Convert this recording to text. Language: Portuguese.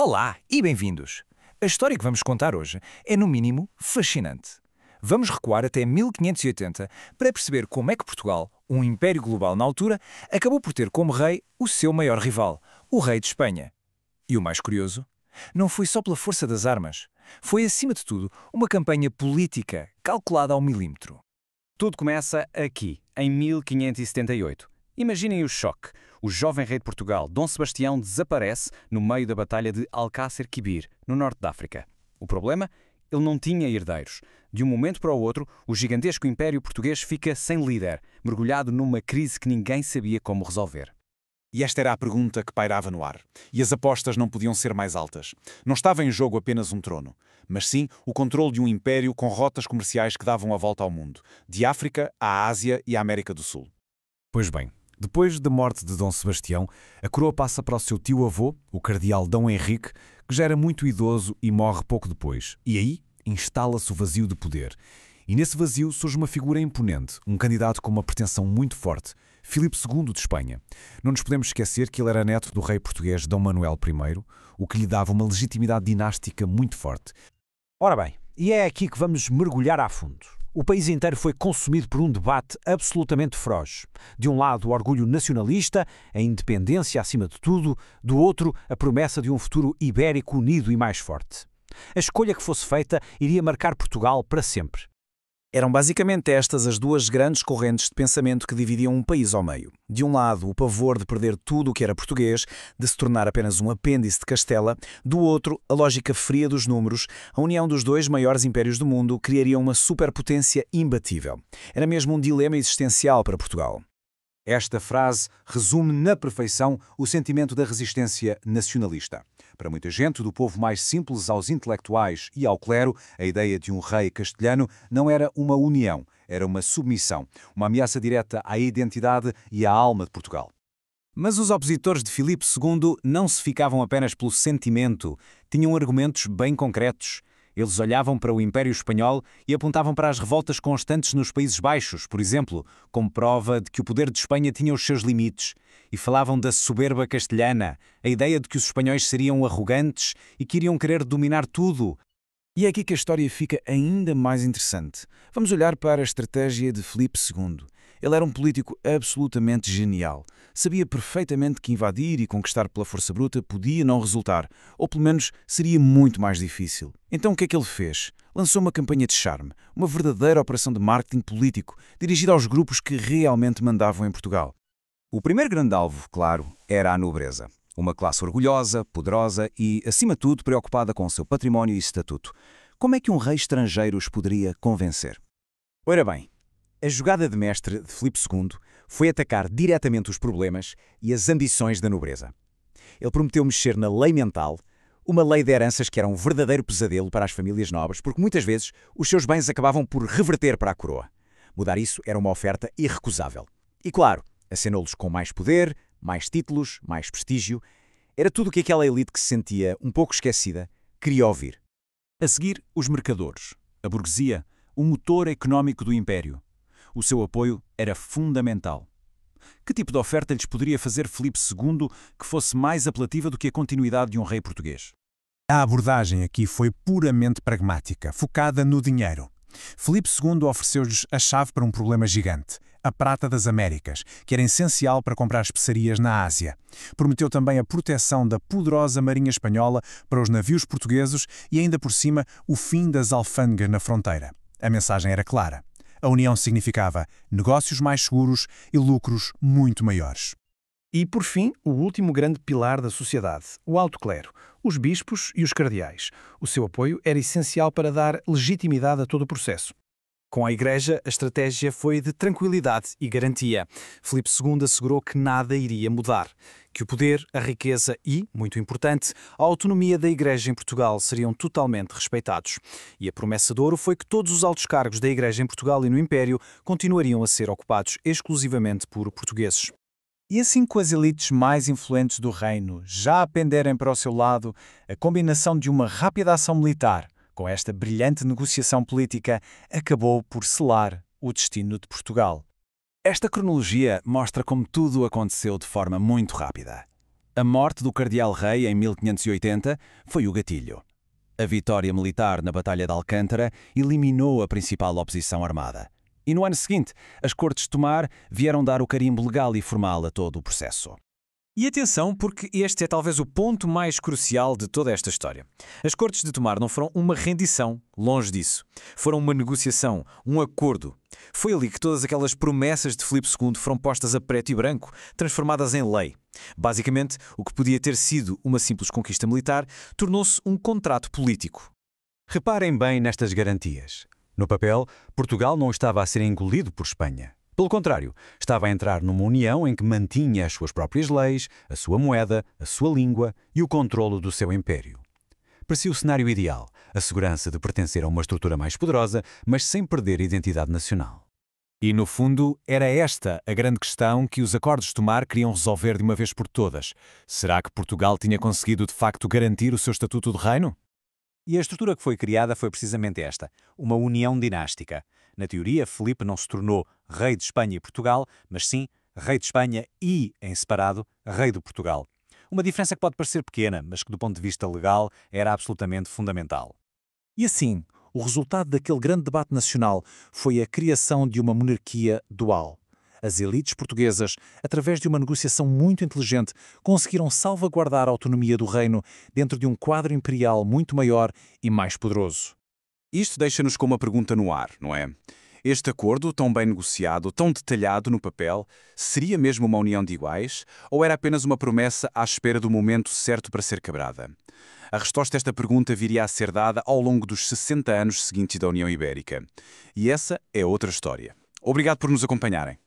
Olá e bem-vindos! A história que vamos contar hoje é, no mínimo, fascinante. Vamos recuar até 1580 para perceber como é que Portugal, um império global na altura, acabou por ter como rei o seu maior rival, o rei de Espanha. E o mais curioso? Não foi só pela força das armas. Foi, acima de tudo, uma campanha política calculada ao milímetro. Tudo começa aqui, em 1578. Imaginem o choque. O jovem rei de Portugal, Dom Sebastião, desaparece no meio da Batalha de Alcácer Quibir, no norte da África. O problema? Ele não tinha herdeiros. De um momento para o outro, o gigantesco Império Português fica sem líder, mergulhado numa crise que ninguém sabia como resolver. E esta era a pergunta que pairava no ar. E as apostas não podiam ser mais altas. Não estava em jogo apenas um trono, mas sim o controle de um império com rotas comerciais que davam a volta ao mundo, de África à Ásia e à América do Sul. Pois bem, depois da morte de Dom Sebastião, a coroa passa para o seu tio-avô, o cardeal Dom Henrique, que já era muito idoso e morre pouco depois. E aí instala-se o vazio de poder. E nesse vazio surge uma figura imponente, um candidato com uma pretensão muito forte, Filipe II de Espanha. Não nos podemos esquecer que ele era neto do rei português Dom Manuel I, o que lhe dava uma legitimidade dinástica muito forte. Ora bem, e é aqui que vamos mergulhar a fundo. O país inteiro foi consumido por um debate absolutamente feroz. De um lado, o orgulho nacionalista, a independência acima de tudo, do outro, a promessa de um futuro ibérico unido e mais forte. A escolha que fosse feita iria marcar Portugal para sempre. Eram basicamente estas as duas grandes correntes de pensamento que dividiam um país ao meio. De um lado, o pavor de perder tudo o que era português, de se tornar apenas um apêndice de Castela. Do outro, a lógica fria dos números. A união dos dois maiores impérios do mundo criaria uma superpotência imbatível. Era mesmo um dilema existencial para Portugal. Esta frase resume na perfeição o sentimento da resistência nacionalista. Para muita gente, do povo mais simples aos intelectuais e ao clero, a ideia de um rei castelhano não era uma união, era uma submissão, uma ameaça direta à identidade e à alma de Portugal. Mas os opositores de Filipe II não se ficavam apenas pelo sentimento, tinham argumentos bem concretos. Eles olhavam para o Império Espanhol e apontavam para as revoltas constantes nos Países Baixos, por exemplo, como prova de que o poder de Espanha tinha os seus limites. E falavam da soberba castelhana, a ideia de que os espanhóis seriam arrogantes e que iriam querer dominar tudo. E é aqui que a história fica ainda mais interessante. Vamos olhar para a estratégia de Filipe II. Ele era um político absolutamente genial. Sabia perfeitamente que invadir e conquistar pela força bruta podia não resultar, ou pelo menos seria muito mais difícil. Então o que é que ele fez? Lançou uma campanha de charme, uma verdadeira operação de marketing político, dirigida aos grupos que realmente mandavam em Portugal. O primeiro grande alvo, claro, era a nobreza. Uma classe orgulhosa, poderosa e, acima de tudo, preocupada com o seu património e estatuto. Como é que um rei estrangeiro os poderia convencer? Ora bem, a jogada de mestre de Filipe II foi atacar diretamente os problemas e as ambições da nobreza. Ele prometeu mexer na lei mental, uma lei de heranças que era um verdadeiro pesadelo para as famílias nobres, porque muitas vezes os seus bens acabavam por reverter para a coroa. Mudar isso era uma oferta irrecusável. E claro, acenou-los com mais poder, mais títulos, mais prestígio. Era tudo o que aquela elite que se sentia um pouco esquecida queria ouvir. A seguir, os mercadores, a burguesia, o motor económico do império. O seu apoio era fundamental. Que tipo de oferta lhes poderia fazer Filipe II que fosse mais apelativa do que a continuidade de um rei português? A abordagem aqui foi puramente pragmática, focada no dinheiro. Filipe II ofereceu-lhes a chave para um problema gigante, a prata das Américas, que era essencial para comprar especiarias na Ásia. Prometeu também a proteção da poderosa marinha espanhola para os navios portugueses e ainda por cima o fim das alfândegas na fronteira. A mensagem era clara. A união significava negócios mais seguros e lucros muito maiores. E, por fim, o último grande pilar da sociedade, o alto clero, os bispos e os cardeais. O seu apoio era essencial para dar legitimidade a todo o processo. Com a Igreja, a estratégia foi de tranquilidade e garantia. Filipe II assegurou que nada iria mudar, que o poder, a riqueza e, muito importante, a autonomia da Igreja em Portugal seriam totalmente respeitados. E a promessa de ouro foi que todos os altos cargos da Igreja em Portugal e no Império continuariam a ser ocupados exclusivamente por portugueses. E assim, com as elites mais influentes do reino já a penderem para o seu lado, a combinação de uma rápida ação militar com esta brilhante negociação política, acabou por selar o destino de Portugal. Esta cronologia mostra como tudo aconteceu de forma muito rápida. A morte do cardeal-rei em 1580 foi o gatilho. A vitória militar na Batalha de Alcântara eliminou a principal oposição armada. E no ano seguinte, as Cortes de Tomar vieram dar o carimbo legal e formal a todo o processo. E atenção, porque este é talvez o ponto mais crucial de toda esta história. As Cortes de Tomar não foram uma rendição, longe disso. Foram uma negociação, um acordo. Foi ali que todas aquelas promessas de Filipe II foram postas a preto e branco, transformadas em lei. Basicamente, o que podia ter sido uma simples conquista militar tornou-se um contrato político. Reparem bem nestas garantias. No papel, Portugal não estava a ser engolido por Espanha. Pelo contrário, estava a entrar numa união em que mantinha as suas próprias leis, a sua moeda, a sua língua e o controlo do seu império. Parecia o cenário ideal, a segurança de pertencer a uma estrutura mais poderosa, mas sem perder a identidade nacional. E, no fundo, era esta a grande questão que os Acordos de Tomar queriam resolver de uma vez por todas. Será que Portugal tinha conseguido, de facto, garantir o seu estatuto de reino? E a estrutura que foi criada foi precisamente esta, uma união dinástica. Na teoria, Filipe não se tornou rei de Espanha e Portugal, mas sim rei de Espanha e, em separado, rei de Portugal. Uma diferença que pode parecer pequena, mas que do ponto de vista legal era absolutamente fundamental. E assim, o resultado daquele grande debate nacional foi a criação de uma monarquia dual. As elites portuguesas, através de uma negociação muito inteligente, conseguiram salvaguardar a autonomia do reino dentro de um quadro imperial muito maior e mais poderoso. Isto deixa-nos com uma pergunta no ar, não é? Este acordo, tão bem negociado, tão detalhado no papel, seria mesmo uma união de iguais ou era apenas uma promessa à espera do momento certo para ser quebrada? A resposta a esta pergunta viria a ser dada ao longo dos 60 anos seguintes da União Ibérica. E essa é outra história. Obrigado por nos acompanharem.